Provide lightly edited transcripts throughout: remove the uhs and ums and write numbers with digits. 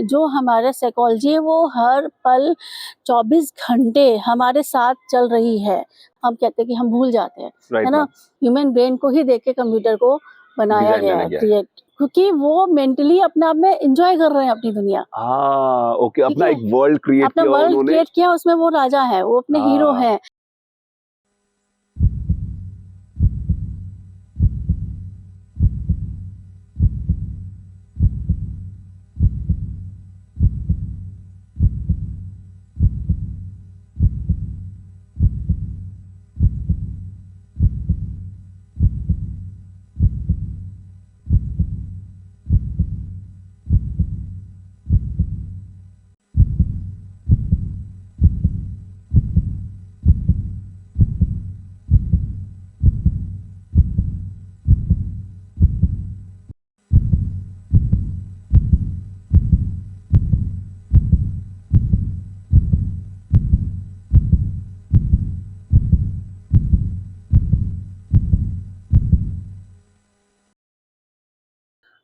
जो हमारा साइकोलॉजी है वो हर पल 24 घंटे हमारे साथ चल रही है। हम कहते हैं कि हम भूल जाते हैं, है ना? ह्यूमन ब्रेन को ही देख के कंप्यूटर को बनाया गया है, क्रिएट, क्योंकि वो मेंटली अपने आप में एंजॉय कर रहे हैं अपनी दुनिया। ओके, अपना एक वर्ल्ड क्रिएट किया, अपना वर्ल्ड क्रिएट किया, उसमें वो राजा है, वो अपने हीरो हैं।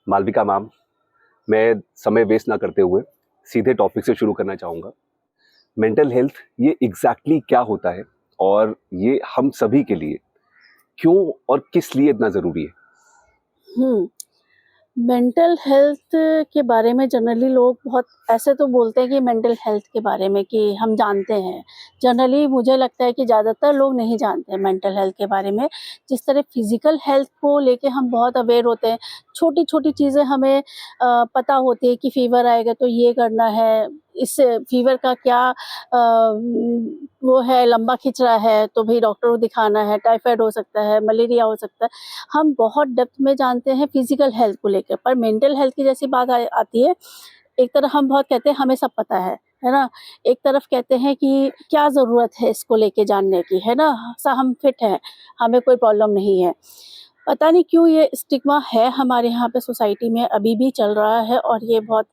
मालविका मैम, मैं समय वेस्ट ना करते हुए सीधे टॉपिक से शुरू करना चाहूँगा। मेंटल हेल्थ ये एग्जैक्टली क्या होता है और ये हम सभी के लिए क्यों और किस लिए इतना ज़रूरी है? मेंटल हेल्थ के बारे में जनरली लोग बहुत ऐसे तो बोलते हैं कि मेंटल हेल्थ के बारे में कि हम जानते हैं। जनरली मुझे लगता है कि ज़्यादातर लोग नहीं जानते हैं मेंटल हेल्थ के बारे में। जिस तरह फिज़िकल हेल्थ को लेके हम बहुत अवेयर होते हैं, छोटी-छोटी चीज़ें हमें पता होती है कि फ़ीवर आएगा तो ये करना है, इस फ़ीवर का क्या वो है, लंबा खिंच रहा है तो भई डॉक्टर को दिखाना है, टाइफाइड हो सकता है, मलेरिया हो सकता है। हम बहुत डेप्थ में जानते हैं फिजिकल हेल्थ को लेकर, पर मेंटल हेल्थ की जैसी बात आती है, एक तरफ हम बहुत कहते हैं हमें सब पता है ना? एक तरफ कहते हैं कि क्या ज़रूरत है इसको लेके जानने की, है ना? हम फिट हैं, हमें कोई प्रॉब्लम नहीं है। पता नहीं क्यों ये स्टिग्मा है हमारे यहाँ पे सोसाइटी में, अभी भी चल रहा है, और ये बहुत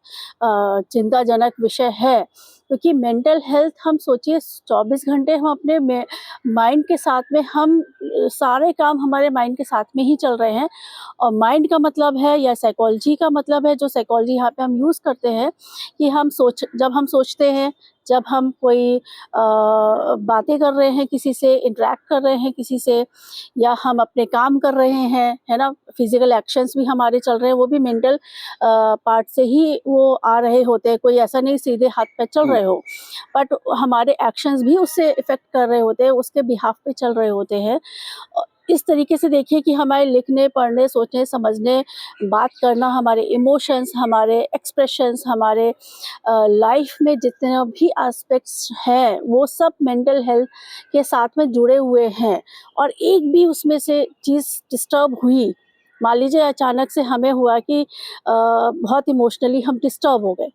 चिंताजनक विषय है, क्योंकि मेंटल हेल्थ हम सोचिए 24 घंटे हम अपने माइंड के साथ में, हम सारे काम हमारे माइंड के साथ में ही चल रहे हैं। और माइंड का मतलब है, या साइकोलॉजी का मतलब है, जो साइकोलॉजी यहाँ पे हम यूज़ करते हैं कि जब हम सोचते हैं, जब हम कोई बातें कर रहे हैं किसी से, इंटरैक्ट कर रहे हैं किसी से, या हम अपने काम कर रहे हैं, है ना? फिजिकल एक्शंस भी हमारे चल रहे हैं, वो भी मेंटल पार्ट से ही वो आ रहे होते हैं। कोई ऐसा नहीं सीधे हाथ पे चल रहे हो, बट हमारे एक्शंस भी उससे इफ़ेक्ट कर रहे होते हैं, उसके बिहाफ पे चल रहे होते हैं। इस तरीके से देखिए कि हमारे लिखने, पढ़ने, सोचने, समझने, बात करना, हमारे इमोशंस, हमारे एक्सप्रेशंस, हमारे लाइफ में जितने भी एस्पेक्ट्स हैं, वो सब मेंटल हेल्थ के साथ में जुड़े हुए हैं। और एक भी उसमें से चीज़ डिस्टर्ब हुई, मान लीजिए अचानक से हमें हुआ कि बहुत इमोशनली हम डिस्टर्ब हो गए,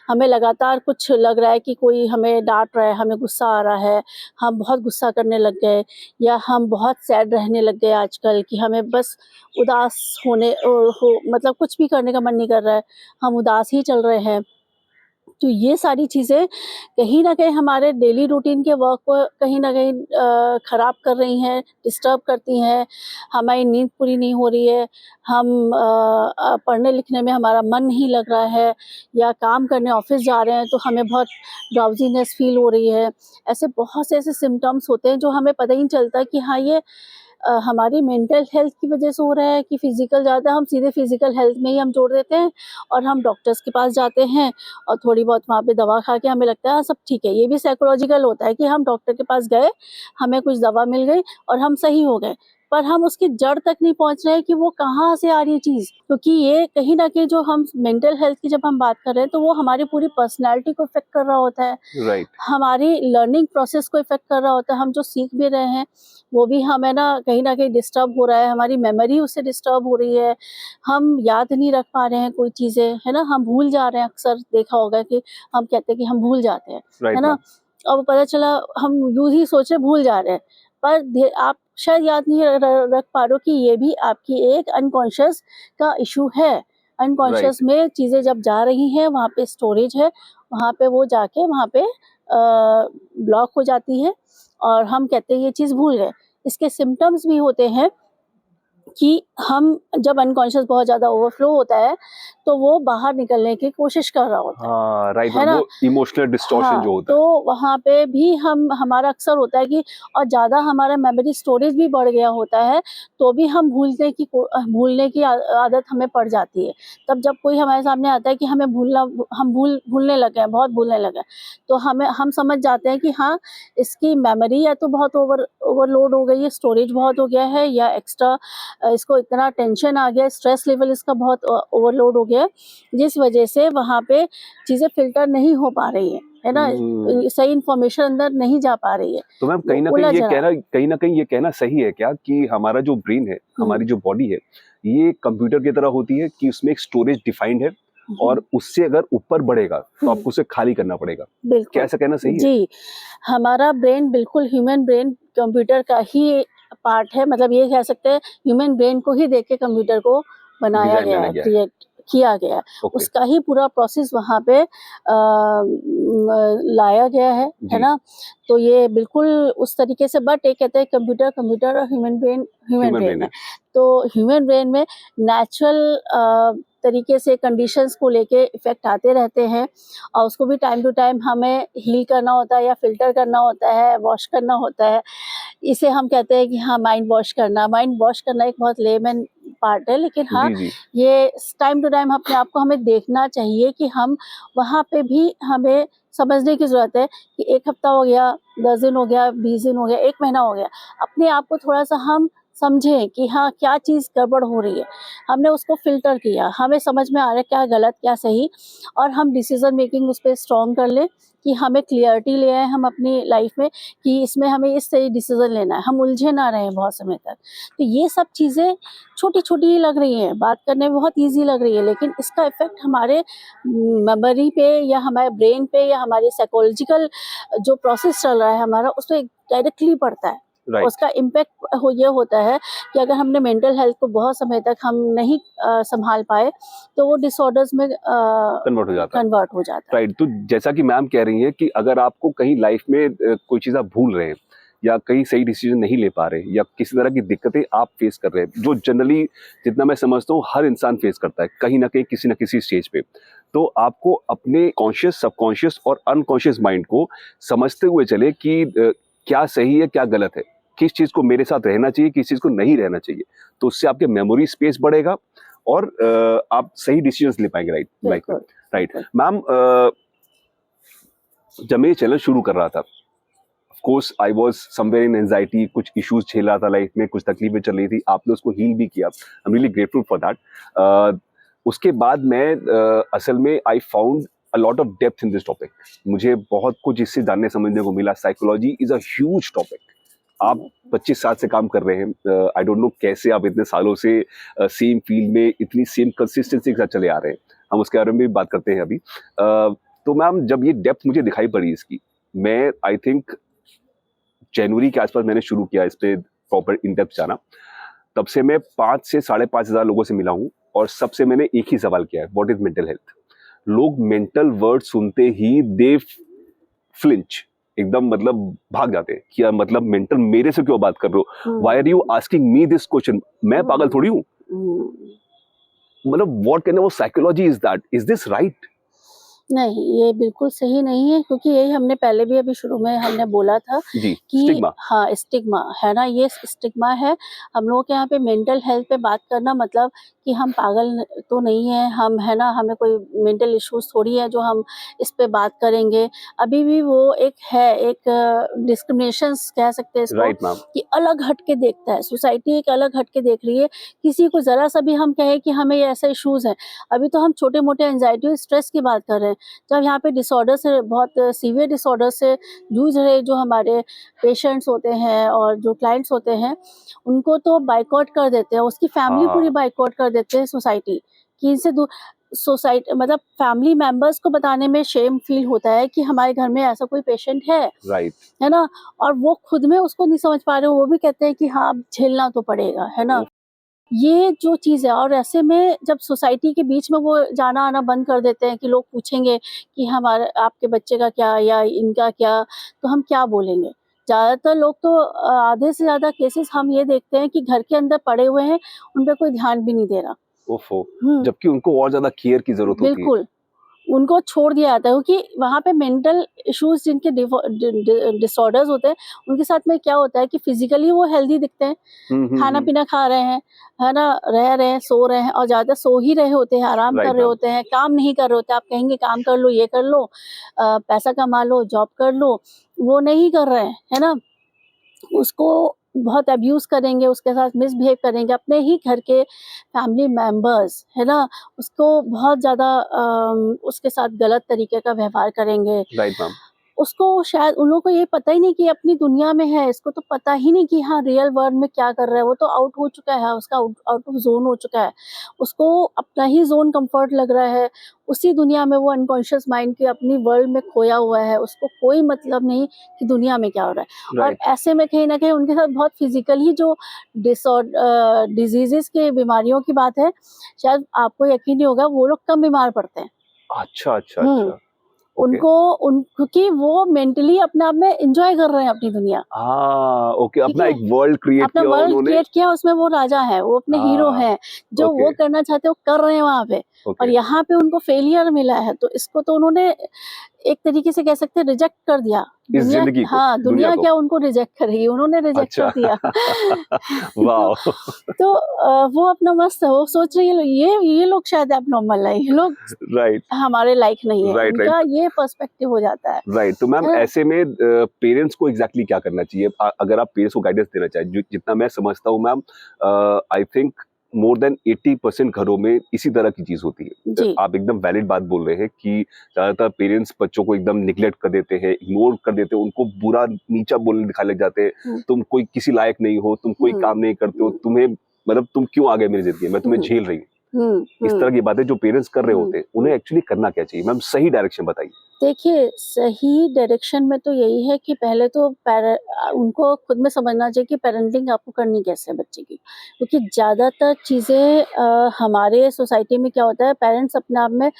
हमें लगातार कुछ लग रहा है कि कोई हमें डांट रहा है, हमें गुस्सा आ रहा है, हम बहुत गुस्सा करने लग गए, या हम बहुत सैड रहने लग गए आजकल कि हमें बस उदास मतलब कुछ भी करने का मन नहीं कर रहा है, हम उदास ही चल रहे हैं। तो ये सारी चीज़ें कहीं न कहीं हमारे डेली रूटीन के वर्क को कहीं न कहीं ख़राब कर रही हैं, डिस्टर्ब करती हैं, हमारी नींद पूरी नहीं हो रही है, हम पढ़ने-लिखने में हमारा मन नहीं लग रहा है, या काम करने ऑफ़िस जा रहे हैं तो हमें बहुत ड्राउज़ीनेस फ़ील हो रही है। ऐसे बहुत से ऐसे सिम्पटम्स होते हैं जो हमें पता ही नहीं चलता कि हाँ, ये हमारी मेंटल हेल्थ की वजह से हो रहा है कि फिज़िकल, ज़्यादा हम सीधे फिज़िकल हेल्थ में ही हम जोड़ देते हैं, और हम डॉक्टर्स के पास जाते हैं और थोड़ी बहुत वहाँ पे दवा खा के हमें लगता है हाँ, सब ठीक है। ये भी साइकोलॉजिकल होता है कि हम डॉक्टर के पास गए, हमें कुछ दवा मिल गई और हम सही हो गए। पर हम उसकी जड़ तक नहीं पहुँच रहे हैं कि वो कहाँ से आ रही है चीज़। क्योंकि ये कहीं न कहीं, जो हम मेंटल हेल्थ की जब हम बात कर रहे हैं, तो वो हमारी पूरी पर्सनैलिटी को इफ़ेक्ट कर रहा होता है। राइट। हमारी लर्निंग प्रोसेस को इफ़ेक्ट कर रहा होता है। हम जो सीख भी रहे हैं, वो भी हमें ना कहीं न कहीं डिस्टर्ब हो रहा है, हमारी मेमोरी उससे डिस्टर्ब हो रही है। हम याद नहीं रख पा रहे हैं कोई चीज़ें, है ना? हम भूल जा रहे हैं, अक्सर देखा होगा कि हम कहते हैं कि हम भूल जाते हैं, है ना? अब पता चला हम यूँ ही सोच रहे भूल जा रहे हैं, पर आप शायद याद नहीं रख पा रहे हो कि ये भी आपकी एक अनकॉन्शियस का इश्यू है। अनकॉन्शियस में चीज़ें जब जा रही हैं, वहाँ पे स्टोरेज है, वहाँ पे वो जाके वहाँ पे ब्लॉक हो जाती है, और हम कहते हैं ये चीज़ भूल गए। इसके सिम्पटम्स भी होते हैं कि हम जब अनकॉन्शियस बहुत ज़्यादा ओवरफ्लो होता है तो वो बाहर निकलने की कोशिश कर रहा होता हाँ राइट है मैम, ना? वो इमोशनल डिस्टॉर्शन हाँ, जो होता तो है। वहाँ पे भी हमारा अक्सर होता है कि और ज़्यादा हमारा मेमोरी स्टोरेज भी बढ़ गया होता है, तो भी हम भूलने की आदत हमें पड़ जाती है। तब जब कोई हमारे सामने आता है कि हमें हम भूलने लगे हैं, बहुत भूलने लगे हैं, तो हम समझ जाते हैं कि हाँ, इसकी मेमोरी या तो बहुत ओवरलोड हो गई है, स्टोरेज बहुत हो गया है, या एक्स्ट्रा इसको इतना टेंशन आ गया है, स्ट्रेस लेवल इसका बहुत ओवरलोड हो गया है, जिस वजह से वहाँ पे चीज़ें फ़िल्टर नहीं हो पा रही है ना? सही इन्फॉर्मेशन अंदर नहीं जा पा रही है, तो मैम वो उलझ रहा है। कहीं ना कहीं ये कहना सही है क्या कि हमारा जो ब्रेन है, हुँ, हमारी जो बॉडी है, ये कंप्यूटर की तरह होती है कि उसमें एक स्टोरेज डिफाइंड है और उससे अगर ऊपर बढ़ेगा तो आपको उसे खाली करना पड़ेगा। क्या बिल्कुल। ऐसा कहना सही है? जी, हमारा ब्रेन बिल्कुल ह्यूमन ब्रेन कंप्यूटर का ही पार्ट है, मतलब ये कह सकते हैं ह्यूमन ब्रेन को ही देख के कंप्यूटर को बनाया डिजाइन गया मैंने है, किया है। क्रिएट किया गया है। ओके। उसका ही पूरा प्रोसेस वहाँ पे लाया गया है जी। ना? तो ये बिल्कुल उस तरीके से, बट ये कहते हैं कंप्यूटर और ह्यूमन ह्यूमन ब्रेन ब्रेन है। है। तो ह्यूमन ब्रेन में नेचुरल तरीके से कंडीशंस को लेके इफ़ेक्ट आते रहते हैं, और उसको भी टाइम टू टाइम हमें हील करना होता है या फ़िल्टर करना होता है, वॉश करना होता है। इसे हम कहते हैं कि हाँ, माइंड वॉश करना एक बहुत लेमन पार्ट है, लेकिन हाँ, जी जी। ये टाइम टू टाइम अपने आप को हमें देखना चाहिए कि हम वहाँ पे भी हमें समझने की ज़रूरत है कि 1 हफ्ता हो गया, 10 दिन हो गया, 20 दिन हो गया, 1 महीना हो गया। अपने आप को थोड़ा-सा हम समझें कि हाँ, क्या चीज़ गड़बड़ हो रही है। हमने उसको फ़िल्टर किया, हमें समझ में आ रहा है क्या गलत, क्या सही, और हम डिसीज़न मेकिंग उस पे स्ट्रॉन्ग कर लें कि हमें क्लैरिटी ले आएँ हम अपनी लाइफ़ में कि इसमें हमें इस सही डिसीज़न लेना है, हम उलझे ना रहें बहुत समय तक। तो ये सब चीज़ें छोटी-छोटी ही लग रही हैं, बात करने में बहुत ईज़ी लग रही है, लेकिन इसका इफ़ेक्ट हमारे मेमोरी पे या हमारे ब्रेन पे या हमारे साइकोलॉजिकल जो प्रोसेस चल रहा है हमारा, उस पे डायरेक्टली पड़ता है। राइट। उसका इम्पैक्ट ये होता है कि अगर हमने मेंटल हेल्थ को बहुत समय तक हम नहीं सँभाल पाए, तो वो डिसऑर्डर्स में कन्वर्ट हो जाता है। कन्वर्ट हो जाता है। राइट, तो जैसा कि मैम कह रही हैं कि अगर आपको कहीं लाइफ में कोई चीज़ आप भूल रहे हैं या कहीं सही डिसीजन नहीं ले पा रहे या किसी तरह की दिक्कतें आप फेस कर रहे हैं, जो जनरली जितना मैं समझता हूँ हर इंसान फेस करता है कहीं ना कहीं किसी ना किसी स्टेज पे, तो आपको अपने कॉन्शियस, सबकॉन्शियस और अनकॉन्शियस माइंड को समझते हुए चले कि क्या सही है क्या गलत है, किस चीज़ को मेरे साथ रहना चाहिए, किस चीज़ को नहीं रहना चाहिए। तो उससे आपके मेमोरी स्पेस बढ़ेगा और आप सही डिसीजंस ले पाएंगे लाइफ में। बिल्कुल, राइट बिल्कुल। मैम, जब मैं ये चैनल शुरू कर रहा था, of course I was somewhere in anxiety, कुछ इश्यूज झेल रहा था लाइफ में, कुछ तकलीफें चल रही थी, आपने उसको हील भी किया, I am really grateful for that. उसके बाद मैं असल में I found a lot of depth in this topic. मुझे बहुत कुछ इससे जानने समझने को मिला। Psychology is a huge topic. आप 25 साल से काम कर रहे हैं, आई डोंट नो कैसे आप इतने सालों से सेम फील्ड में इतनी सेम कंसिस्टेंसी के साथ चले आ रहे हैं, हम उसके बारे में भी बात करते हैं अभी। तो मैम जब ये डेप्थ मुझे दिखाई पड़ी इसकी, मैं आई थिंक जनवरी के आसपास मैंने शुरू किया इस पे प्रॉपर इन डेप्थ जाना। तब से मैं 5 से 5,500 लोगों से मिला हूँ और सबसे मैंने एक ही सवाल किया है, व्हाट इज मेंटल हेल्थ। लोग मेंटल वर्ड सुनते ही दे फ्लिंच, एकदम मतलब भाग जाते हैं कि यार मतलब मेंटल मेरे से क्यों बात कर रहे हो, why are you asking me this question, मैं पागल थोड़ी हूँ, मतलब what kind of psychology is that, is this right? नहीं, ये बिल्कुल सही नहीं है, क्योंकि यही हमने पहले भी अभी शुरू में हमने बोला था जी, कि स्टिग्मा। हाँ, स्टिग्मा है ना, ये स्टिग्मा है। हम लोगों के यहाँ पे मेंटल हेल्थ पे बात करना मतलब कि हम पागल तो नहीं हैं, हम है ना, हमें कोई मेंटल इश्यूज़ थोड़ी है जो हम इस पे बात करेंगे। अभी भी वो एक डिस्क्रिमिनेशंस कह सकते हैं इसको, राइट मैम। कि अलग हट के देखता है, सोसाइटी एक अलग हट के देख रही है। किसी को ज़रा-सा भी हम कहें कि हमें ये ऐसे इश्यूज़ हैं, अभी तो हम छोटे-मोटे एंग्ज़ायटी और स्ट्रेस की बात कर रहे हैं। जब यहाँ पे डिसऑर्डर से, बहुत सीवियर डिसऑर्डर से जूझ रहे जो हमारे पेशेंट्स होते हैं और जो क्लाइंट्स होते हैं, उनको तो बायकॉट कर देते हैं, उसकी फैमिली पूरी हाँ। बायकॉट कर देते हैं सोसाइटी, कि इनसे दूर। मतलब फैमिली मेंबर्स को बताने में शेम फील होता है कि हमारे घर में ऐसा कोई पेशेंट राइट। है ना? और वो खुद में उसको नहीं समझ पा रहे हो, वो भी कहते हैं कि हाँ, अब झेलना तो पड़ेगा, है ना? ये जो चीज़ है, और ऐसे में जब सोसाइटी के बीच में वो जाना-आना बंद कर देते हैं कि लोग पूछेंगे कि हमारे आपके बच्चे का क्या या इनका क्या, तो हम क्या बोलेंगे? ज़्यादातर लोग तो आधे से ज़्यादा केसेस हम ये देखते हैं कि घर के अंदर पड़े हुए हैं, उन पे कोई ध्यान भी नहीं दे रहा। ओफो, हुँ, जबकि उनको और ज्यादा केयर की जरूरत होती है। बिल्कुल। उनको छोड़ दिया जाता है क्योंकि वहाँ पे मेंटल इश्यूज़ जिनके डिसऑर्डर्स होते हैं, उनके साथ में क्या होता है कि फिज़िकली वो हेल्दी दिखते हैं, खाना-पीना खा रहे हैं, है ना? रह रहे हैं, सो रहे हैं और ज़्यादा सो ही रहे होते हैं, आराम कर राइट रहे मैम। होते हैं, काम नहीं कर रहे होते। आप कहेंगे काम कर लो, ये कर लो, पैसा कमा लो, जॉब कर लो, वो नहीं कर रहे हैं, है ना? उसको बहुत अब्यूज़ करेंगे, उसके साथ मिसबिहेव करेंगे, अपने ही घर के फैमिली मेंबर्स, है ना? उसको बहुत ज़्यादा उसके साथ गलत तरीके का व्यवहार करेंगे। Right ma'am. उसको शायद उन लोगों को ये पता ही नहीं कि अपनी दुनिया में है, इसको तो पता ही नहीं कि हाँ, रियल वर्ल्ड में क्या कर रहा है, वो तो आउट हो चुका है, उसका आउट ऑफ ज़ोन हो चुका है। उसको अपना ही ज़ोन कम्फ़र्ट लग रहा है, उसी दुनिया में वो अनकॉन्शियस माइंड के अपनी वर्ल्ड में खोया हुआ है, उसको कोई मतलब नहीं कि दुनिया में क्या हो रहा है। और राइट। ऐसे में कहीं न कहीं उनके साथ बहुत फिज़िकली जो डिज़ीज़ेज़ की बीमारियों की बात है, शायद आपको यकीन नहीं होगा, वो लोग कम बीमार पड़ते हैं। अच्छा अच्छा हुँ। अच्छा। ओके। क्योंकि वो मेंटली अपने आप में एन्जॉय कर रहे हैं अपनी दुनिया, हाँ, ओके, ठीक अपना है? एक वर्ल्ड क्रिएट अपना किया हुआ वर्ल्ड उन्होंने। क्रिएट किया, उसमें वो राजा है, वो अपने हीरो हाँ, हैं, जो ओके, वो करना चाहते हैं वो कर रहे हैं वहाँ पे और ओके। यहाँ पे उनको फेलियर मिला है, तो इसको तो उन्होंने एक तरीके से कह सकते हैं रिजेक्ट कर दिया। इस दुनिया जिंदगी को, हाँ, दुनिया दुनिया को। क्या उनको रिजेक्ट करेगी, उन्होंने रिजेक्ट कर अच्छा। दिया। तो वाओ। तो वो अपना मस्त है, वो सोच रही है ये लोग शायद एबनॉर्मल है, ये लोग राइट, हमारे लायक नहीं है, राइट, राइट, उनका ये पर्सपेक्टिव हो जाता है। राइट। तो मैम है ना? ऐसे में पेरेंट्स को एग्जैक्टली क्या करना चाहिए? अगर आप पेरेंट्स को गाइडेंस देना चाहें, जितना मैं समझता हूँ ma'am, I think more than 80% घरों में इसी तरह की चीज होती है। जी। आप एकदम वैलिड बात बोल रहे हैं कि ज्यादातर पेरेंट्स बच्चों को एकदम निग्लेक्ट कर देते हैं, इग्नोर कर देते हैं, उनको बुरा नीचा बोलने दिखाने लग जाते हैं। हुँ, तुम कोई किसी लायक नहीं हो, तुम कोई हुँ, काम नहीं करते हो, हुँ, तुम्हें मतलब तुम क्यों आ गए मेरी जिंदगी में, मैं तुम्हें हुँ, झेल रही हूँ। हुँ, इस हुँ, तरह की बातें जो पेरेंट्स कर रहे हुँ, होते हैं, हुँ। उन्हें एक्चुअली करना क्या चाहिए मैम? सही डायरेक्शन बताइए। देखिए, सही डायरेक्शन में तो यही है कि पहले तो उनको खुद में समझना चाहिए कि पैरेंटिंग आपको करनी कैसे है बच्चे की। क्योंकि ज़्यादातर चीज़ें हमारे सोसाइटी में क्या होता है, पेरेंट्स अपने आप में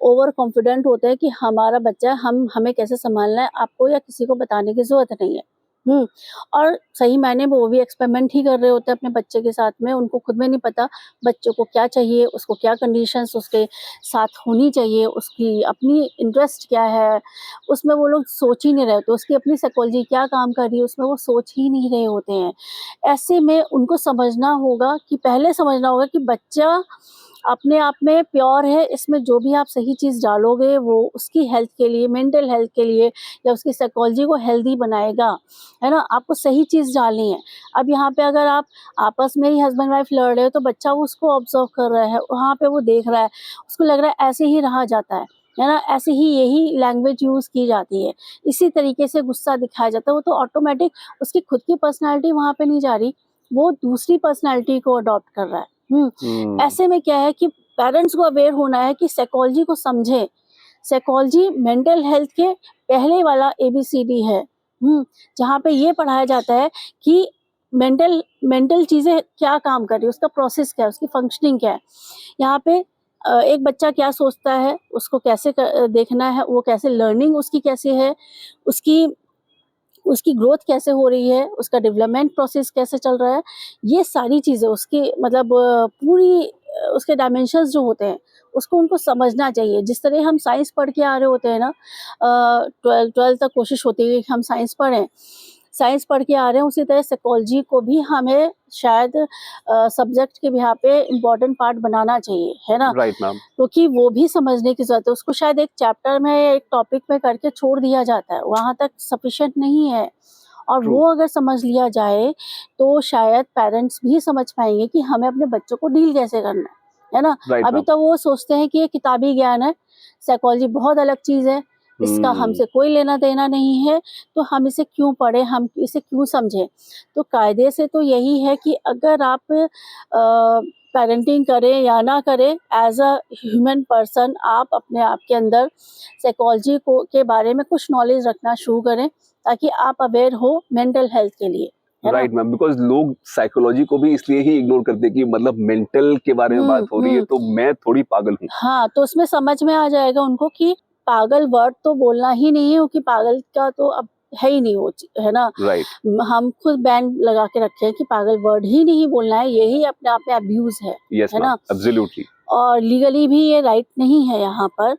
ओवर कॉन्फिडेंट होते हैं कि हमारा बच्चा है, हमें कैसे सँभालना है, आपको या किसी को बताने की ज़रूरत नहीं है। हुँ, और सही मायने में वो भी एक्सपेरिमेंट ही कर रहे होते हैं अपने बच्चे के साथ में, उनको खुद में नहीं पता बच्चे को क्या चाहिए, उसको क्या कंडीशंस उसके साथ होनी चाहिए, उसकी अपनी इंटरेस्ट क्या है, उसमें वो लोग सोच ही नहीं रहे होते, उसकी अपनी साइकोलॉजी क्या काम कर रही है, उसमें वो सोच ही नहीं रहे होते हैं। ऐसे में उनको समझना होगा कि पहले समझना होगा कि बच्चा अपने आप में प्योर है, इसमें जो भी आप सही चीज़ डालोगे वो उसकी हेल्थ के लिए, मेंटल हेल्थ के लिए या उसकी साइकोलॉजी को हेल्दी बनाएगा, है ना? आपको सही चीज़ डालनी है। अब यहाँ पे अगर आप आपस में ही हस्बैंड वाइफ लड़ रहे हो तो बच्चा उसको ऑब्ज़र्व कर रहा है, वहाँ पे वो देख रहा है, उसको लग रहा है ऐसे ही रहा जाता है ना? ऐसे ही यही लैंग्वेज यूज़ की जाती है, इसी तरीके से गुस्सा दिखाया जाता है, वो तो ऑटोमैटिक उसकी खुद की पर्सनैलिटी वहाँ पे नहीं जा रही, वो दूसरी पर्सनैलिटी को अडॉप्ट कर रहा है। हम्म। ऐसे में क्या है कि पेरेंट्स को अवेयर होना है कि साइकोलॉजी को समझें। साइकोलॉजी मेंटल हेल्थ के पहले वाला एबीसीडी है। जहाँ पे ये पढ़ाया जाता है कि मेंटल मेंटल चीज़ें क्या काम कर रही है, उसका प्रोसेस क्या है, उसकी फंक्शनिंग क्या है। यहाँ पे एक बच्चा क्या सोचता है, उसको कैसे देखना है, वो कैसे लर्निंग उसकी कैसे है, उसकी उसकी ग्रोथ कैसे हो रही है, उसका डेवलपमेंट प्रोसेस कैसे चल रहा है, ये सारी चीज़ें उसकी मतलब पूरी उसके डायमेंशंस जो होते हैं, उसको उनको समझना चाहिए। जिस तरह हम साइंस पढ़ के आ रहे होते हैं ना 12th तक कोशिश होती है कि हम साइंस पढ़ें। साइंस पढ़ के आ रहे हैं, उसी तरह साइकोलॉजी को भी हमें शायद सब्जेक्ट के बिहाफ़ पे इम्पोर्टेंट पार्ट बनाना चाहिए, है ना? Right ma'am. क्योंकि वो भी समझने की ज़रूरत है, उसको शायद एक चैप्टर में या एक टॉपिक में करके छोड़ दिया जाता है, वहाँ तक सफिशिएंट नहीं है। और ट्रू। वो अगर समझ लिया जाए, तो शायद पेरेंट्स भी समझ पाएँगे कि हमें अपने बच्चों को डील कैसे करना है ना? राइट अभी मैम। तो वो सोचते हैं कि ये किताबी ज्ञान है, साइकोलॉजी बहुत अलग चीज़ है, इसका हम्म। हमसे कोई लेना-देना नहीं है, तो हम इसे क्यों पढ़ें, हम इसे क्यों समझें? तो कायदे से तो यही है कि अगर आप पेरेंटिंग करें या ना करें, एज़ अ ह्यूमन पर्सन आप अपने आप के अंदर साइकोलॉजी को के बारे में कुछ नॉलेज रखना शुरू करें, ताकि आप अवेयर हो मेंटल हेल्थ के लिए, है ना? राइट मैम, बिकॉज लोग साइकोलॉजी को भी इसलिए ही इग्नोर करते हैं कि मतलब मेंटल के बारे में बात हुँ, हो रही है हुँ। तो मैं थोड़ी पागल हूँ। हाँ, तो उसमें समझ में आ जाएगा उनको कि पागल वर्ड तो बोलना ही नहीं है क्योंकि पागल का तो अब है ही नहीं वो है ना। राइट। हम खुद बैन लगा के रखे हैं कि पागल वर्ड ही नहीं बोलना है, यही अपने आप में अब्यूज है यस है मैम, ना। एब्सोल्युटली। और लीगली भी ये राइट नहीं है यहाँ पर,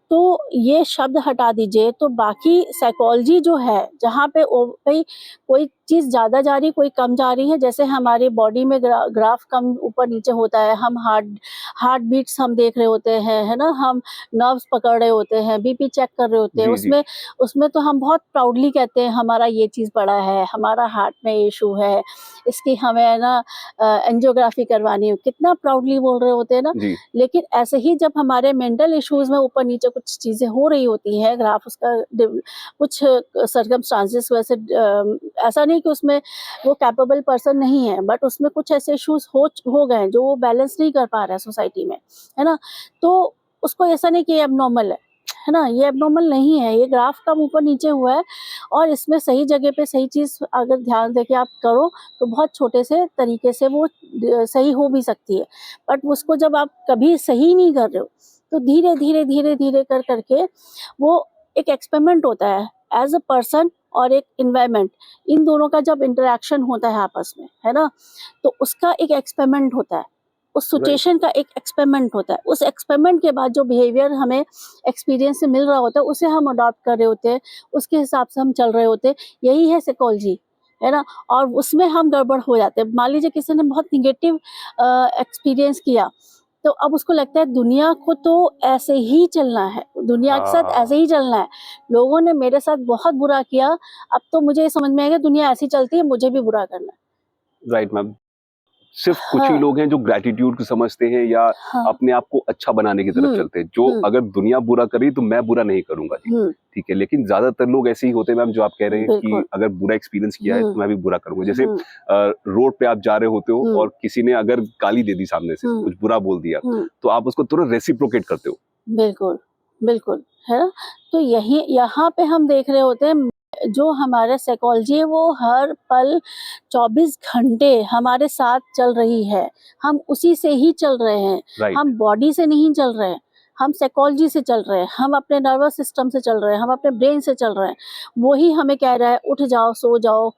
तो ये शब्द हटा दीजिए। तो बाकी साइकोलॉजी जो है, जहाँ पे भाई कोई चीज़ ज़्यादा जा रही कोई कम जा रही है, जैसे हमारी बॉडी में ग्राफ कम ऊपर नीचे होता है, हम हार्ट बीट्स हम देख रहे होते हैं है ना, हम नर्व्स पकड़ रहे होते हैं, बीपी चेक कर रहे होते हैं, जी, जी। उसमें तो हम बहुत प्राउडली कहते हैं हमारा ये चीज़ बड़ा है, हमारा हार्ट में इशू है, इसकी हमें ना एंजियोग्राफी करवानी है, कितना प्राउडली बोल रहे होते हैं ना। जी। लेकिन ऐसे ही जब हमारे मेंटल इश्यूज में ऊपर नीचे कुछ चीजें हो रही होती हैं, ग्राफ उसका कुछ सर्कमस्टांसेस वैसे ऐसा नहीं कि उसमें वो कैपेबल पर्सन नहीं है, बट उसमें कुछ ऐसे इश्यूज हो गए हैं जो वो बैलेंस नहीं कर पा रहा है सोसाइटी में, है ना। तो उसको ऐसा नहीं कि एबनॉर्मल है ना, ये एबनॉर्मल नहीं है, ये ग्राफ कम ऊपर नीचे हुआ है और इसमें सही जगह पे सही चीज़ अगर ध्यान देके आप करो तो बहुत छोटे से तरीके से वो सही हो भी सकती है। बट उसको जब आप कभी सही नहीं कर रहे हो तो धीरे धीरे धीरे धीरे कर करके वो एक एक्सपेरिमेंट होता है एज अ पर्सन और एक इन्वायरमेंट, इन दोनों का जब इंटरेक्शन होता है आपस में, है ना, तो उसका एक एक्सपेरिमेंट होता है, उस सिचुएशन का एक एक्सपेरिमेंट होता है। उस एक्सपेरिमेंट के बाद जो बिहेवियर हमें एक्सपीरियंस से मिल रहा होता है उसे हम अडॉप्ट कर रहे होते हैं, उसके हिसाब से हम चल रहे होते हैं, यही है साइकोलॉजी, है ना। और उसमें हम गड़बड़ हो जाते हैं। मान लीजिए किसी ने बहुत निगेटिव एक्सपीरियंस किया, तो अब उसको लगता है दुनिया को तो ऐसे ही चलना है, दुनिया के साथ ऐसे ही चलना है, लोगों ने मेरे साथ बहुत बुरा किया, अब तो मुझे ये समझ में आएगा दुनिया ऐसी चलती है, मुझे भी बुरा करना है। Right ma'am. सिर्फ कुछ ही हाँ, लोग हैं जो ग्रेटिट्यूड को समझते हैं या हाँ, अपने आप को अच्छा बनाने की तरफ चलते हैं, जो अगर दुनिया बुरा करी तो मैं बुरा नहीं करूंगा जी, ठीक है। लेकिन ज्यादातर लोग ऐसे ही होते हैं मैम, जो आप कह रहे हैं कि बिल्कुल। अगर बुरा एक्सपीरियंस किया है तो मैं भी बुरा करूंगा। जैसे हम्म, रोड पे आप जा रहे होते हो और किसी ने अगर गाली दे दी सामने से, कुछ बुरा बोल दिया, तो आप उसको तुरंत रेसिप्रोकेट करते हो। बिल्कुल, बिल्कुल, है ना? तो यही यहाँ पे हम देख रहे होते हैं जो हमारा साइकोलॉजी है वो हर पल 24 घंटे हमारे साथ चल रही है, हम उसी से ही चल रहे हैं, राइट। हम बॉडी से नहीं चल रहे हैं, हम साइकोलॉजी से चल रहे हैं, हम अपने नर्वस सिस्टम से चल रहे हैं, हम अपने ब्रेन से चल रहे हैं। वही हमें कह रहा है उठ जाओ, सो जाओ,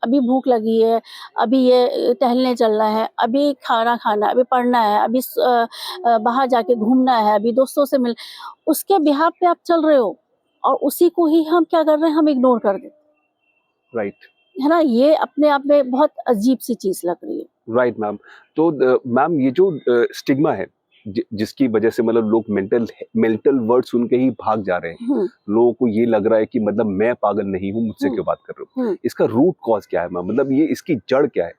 अभी भूख लगी है, अभी ये टहलने चलना है, अभी खाना खाना है, अभी पढ़ना है, अभी बाहर जाके घूमना है, अभी दोस्तों से मिल, उसके बिहाफ पे आप चल रहे हो और उसी को ही हम क्या कर रहे हैं, हम इग्नोर कर देते हैं। राइट। है ना, ये अपने आप में बहुत अजीब सी चीज लग रही है। Right ma'am. तो मैम ये जो स्टिग्मा है जिसकी वजह से मतलब लोग मेंटल वर्ड सुन के ही भाग जा रहे हैं, लोगों को ये लग रहा है कि मतलब मैं पागल नहीं हूँ, मुझसे क्यों बात कर रहे हो, इसका रूट कॉज क्या है मैम, मतलब ये इसकी जड़ क्या है?